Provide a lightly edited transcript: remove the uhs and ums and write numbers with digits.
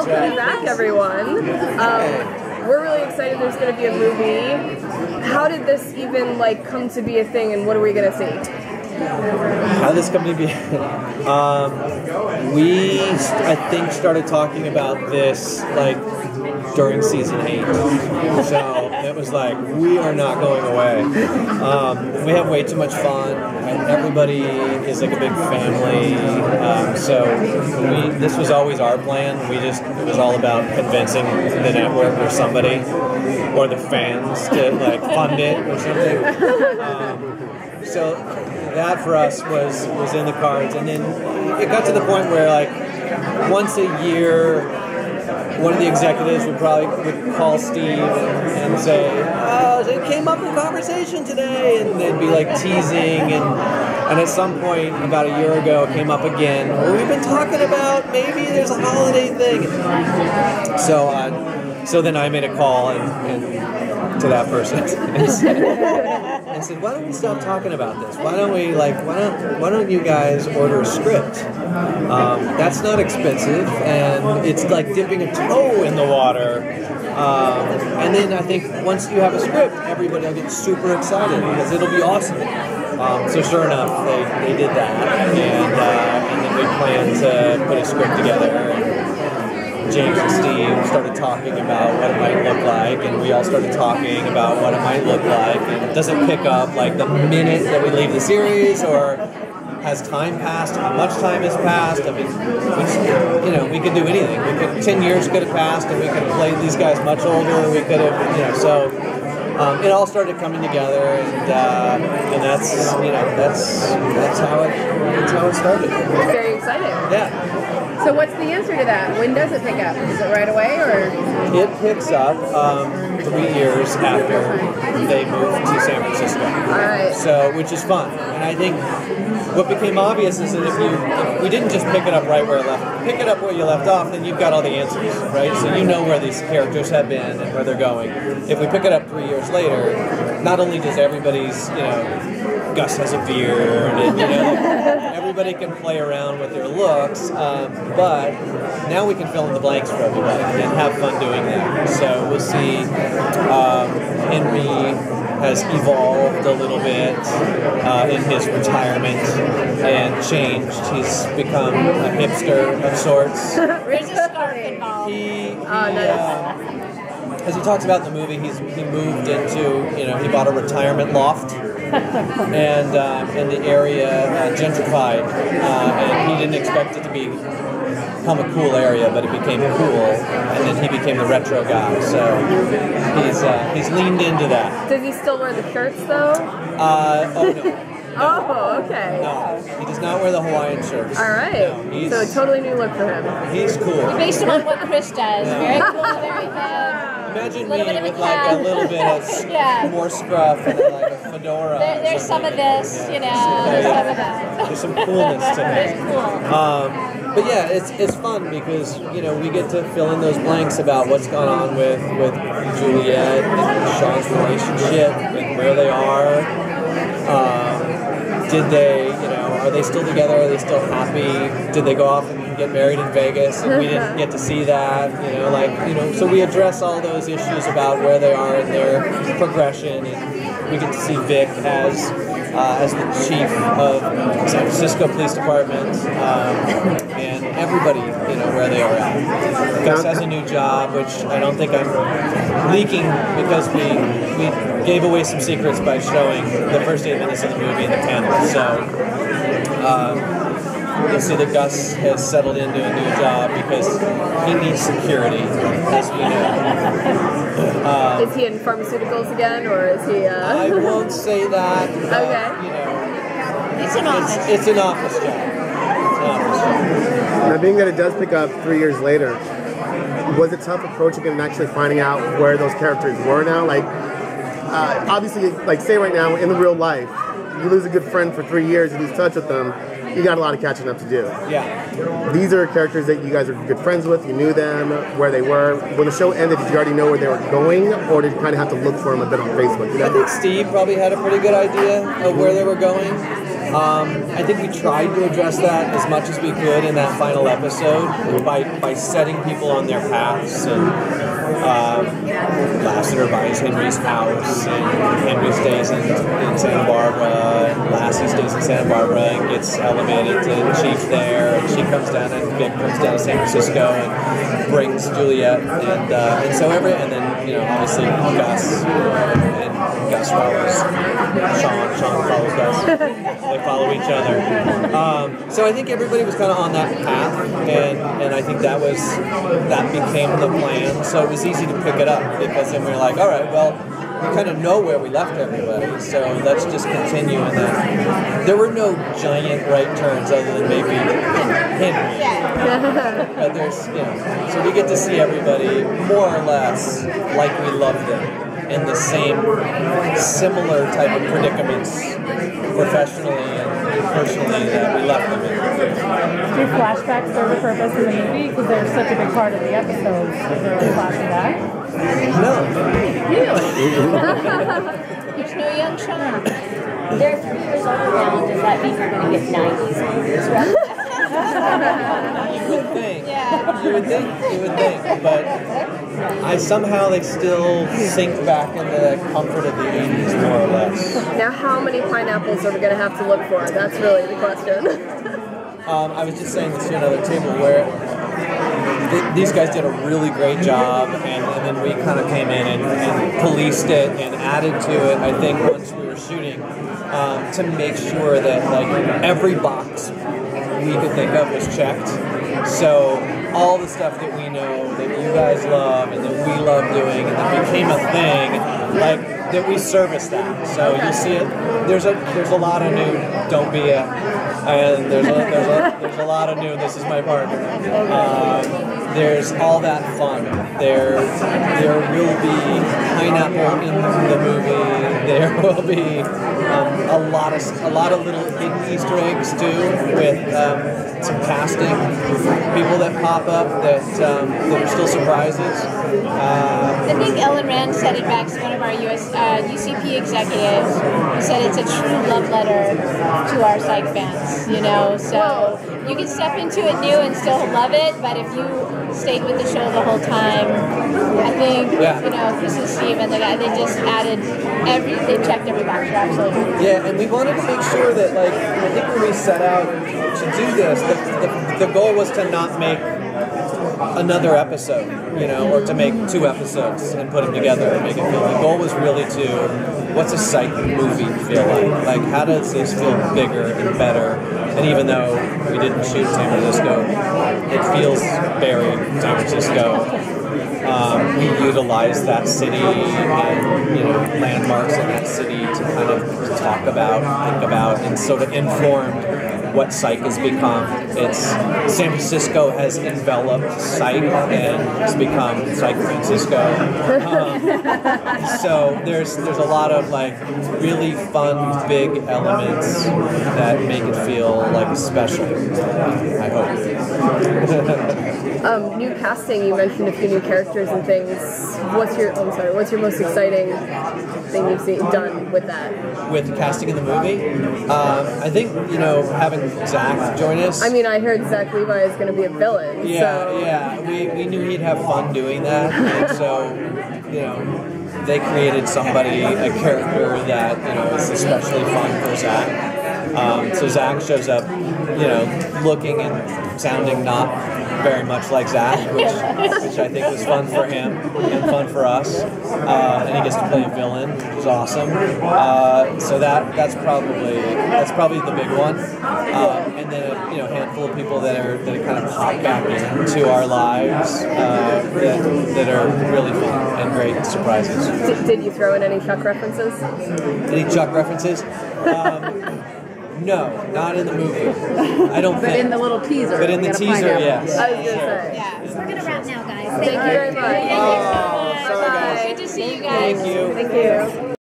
welcome back, everyone. We're really excited there's going to be a movie. How did this even come to be a thing, and what are we going to see? How did this come to be? We, I think, started talking about this during season 8. So it was we are not going away. We have way too much fun, and everybody is a big family. So this was always our plan. It was all about convincing the network or somebody, or the fans to fund it or something. So that for us was in the cards, and then it got to the point where once a year, one of the executives would call Steve and say, "Oh, it came up in conversation today," and they'd be teasing, and at some point about a year ago it came up again. Well, we've been talking about maybe there's a holiday thing. So then I made a call to that person and said, "Why don't we stop talking about this? Why don't we why don't you guys order a script? That's not expensive, and it's dipping a toe in the water. And then I think once you have a script, everybody will get super excited because it'll be awesome." So sure enough, they did that, and then we planned to put a script together. James and Steve started talking about what it might look like, and we all started talking about what it might look like. And does it pick up the minute that we leave the series, or has time passed? How much time has passed? I mean, we could do anything. 10 years could have passed, and we could have played these guys much older. We could have, so. It all started coming together, and that's how it started. Very exciting. Yeah. So what's the answer to that? When does it pick up? Is it right away, or? It picks up 3 years after they moved to San Francisco. All right. So, which is fun, and I think what became obvious is that if we didn't just pick it up right where pick it up where you left off, then you've got all the answers, right? So you know where these characters have been and where they're going. If we pick it up 3 years later, not only does everybody's, Gus has a beard, and everybody can play around with their looks, but now we can fill in the blanks for everybody and have fun doing that. So we'll see. Henry has evolved a little bit in his retirement and changed. He's become a hipster of sorts. There's a scarf involved. As he talks about in the movie, he moved into, he bought a retirement loft, and the area gentrified, and he didn't expect it to become a cool area, but it became cool, and then he became the retro guy. So he's leaned into that. Does he still wear the shirts though? Oh no. Oh, okay. No, he does not wear the Hawaiian shirts. All right. No, so a totally new look for him. He's cool. Based on what Chris does. Very cool, very good. Imagine me with a little bit of more scruff and a fedora. There's some of this, there's some of that. There's some coolness to it. It's cool. But yeah, it's fun because, we get to fill in those blanks about what's gone on with Juliet and Sean's relationship and where they are. Did they, are they still together? Are they still happy? Did they go off and get married in Vegas and we didn't get to see that? So we address all those issues about where they are in their progression, and we get to see Vic as the chief of San Francisco Police Department, and everybody, where they are at. Gus has a new job, which I don't think I'm leaking because we gave away some secrets by showing the first 8 minutes of the movie in the panel. So you'll see that Gus has settled into a new job because he needs security, as we know. Is he in pharmaceuticals again, or is he? I won't say that. Okay. It's an office. It's an office job. Now, being that it does pick up 3 years later, was it tough approaching it and actually finding out where those characters were now? Obviously, say right now, in the real life, you lose a good friend for 3 years, you lose touch with them, you got a lot of catching up to do. Yeah. These are characters that you guys are good friends with, you knew them, where they were. When the show ended, did you already know where they were going, or did you kind of have to look for them a bit on Facebook? I think Steve probably had a pretty good idea of where they were going. I think we tried to address that as much as we could in that final episode by setting people on their paths. And Lassiter buys Henry's house, and Henry stays in Santa Barbara, and Lassie stays in Santa Barbara and gets elevated to chief there, and she comes down, and Vic comes down to San Francisco and brings Juliet, and so and then, you know, obviously Gus, and Gus follows Sean follows Gus. They follow each other. So I think everybody was kind of on that path, and I think that became the plan. So it was easy to pick it up, because then we were like, all right, well, we kind of know where we left everybody, so let's just continue. And then there were no giant right turns other than maybe Henry. But there's, you know, so we get to see everybody more or less like we loved them, in the same similar type of predicaments, professionally and personally, that we left them in. Do flashbacks serve a purpose in the movie? Because they're such a big part of the episodes. Is there a flashback? No. There's no young Sean. They're 3 years older now. Does that mean you're going to get 90s movies, right? You would think. Yeah. You would think. But somehow they still sink back into the comfort of the 80s, more or less. Now, how many pineapples are we going to have to look for? That's really the question. I was just saying this to another table where these guys did a really great job, and then we kind of came in and policed it and added to it, I think, once we were shooting, to make sure that like every box we could think of was checked. So all the stuff that we know that you guys love and that we love doing and that became a thing, like that we service that. So you'll see it. There's a lot of new "Don't Be a," and there's a lot of new "This Is My Partner." There's all that fun. There will be pineapple in the movie. There will be a lot of little hidden Easter eggs too, with some casting people that pop up that are still surprises. I think Ellen Rand said it back to one of our UCP executives, who said it's a true love letter to our psych fans, you know, so you can step into it new and still love it, but if you stayed with the show the whole time, I think, you know, Chris and Steve and the guy, they just added they checked every box, you're absolutely right. Yeah, and we wanted to make sure that, like, I think when we set out to do this, the goal was to not make another episode, you know, or to make 2 episodes and put them together and make it feel. The goal was really to, what's a psych movie feel like? Like, how does this feel bigger and better? And even though we didn't shoot San Francisco, it feels very San Francisco. We utilized that city and, you know, landmarks in that city to kind of talk about, think about, and sort of informed what psych has become. San Francisco has enveloped psych and it's become Psych Francisco. So there's a lot of like really fun, big elements that make it feel like special, I hope. New casting, you mentioned a few new characters and things. What's your most exciting thing you've done with that? With casting in the movie? I think, you know, having Zach join us. I mean, I heard Zach Levi is going to be a villain. Yeah. We knew he'd have fun doing that, and so, you know, they created a character that, you know, is especially fun for Zach. So Zach shows up, you know, looking and sounding not very much like Zach, which I think was fun for him and fun for us. And he gets to play a villain, which is awesome. So that's probably the big one. And then a handful of people that kind of pop back into our lives that are really fun and great surprises. Did you throw in any Chuck references? Any Chuck references? No, not in the movie. I don't think. But in the little teaser. But in the teaser, yes. I was going to say. Yeah. So we're going to wrap now, guys. Thank you very much. Thank you so much. sorry, guys. Good to see you guys. Thank you. Thank you.